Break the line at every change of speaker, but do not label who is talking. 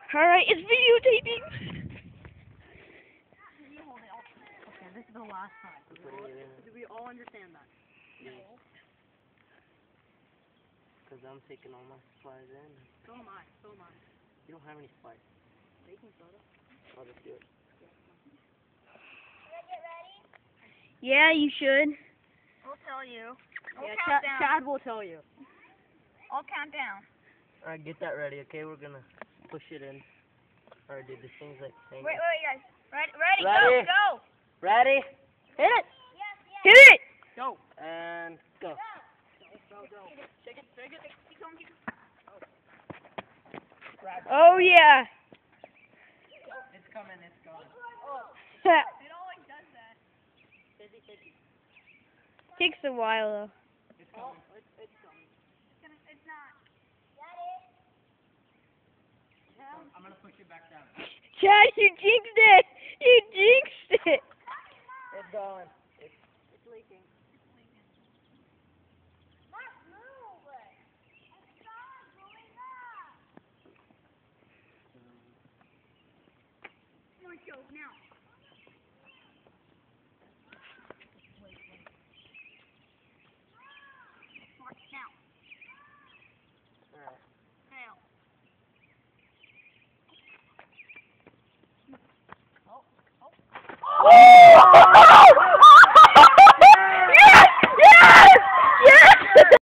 Alright, it's videotaping.
Okay, this is the last time. Do we all understand that?
Yeah. Because I'm taking all my supplies in.
So am I. So am I.
You don't have any supplies.
Baking soda.
I'll just do it.
Yeah, you should.
We'll tell you.
Yeah,
count down.
Chad will tell you.
I'll count down.
Alright, get that ready, okay? We're gonna push it in. Alright, dude, this thing's like hanging.
Wait, guys. Ready?
Ready?
Go!
Ready?
Hit it.
Hit it!
Go.
And go.
Go. Shake it. Keep going.
Oh yeah.
It's coming.
It always does that.
Busy.
Takes a while though.
It's coming. It's coming.
It's not.
I'm gonna push it back down.
Chad, you jinxed it! You jinxed it!
It's going. It's leaking.
Go now. Mark now.
Alright.
Now.
Oh!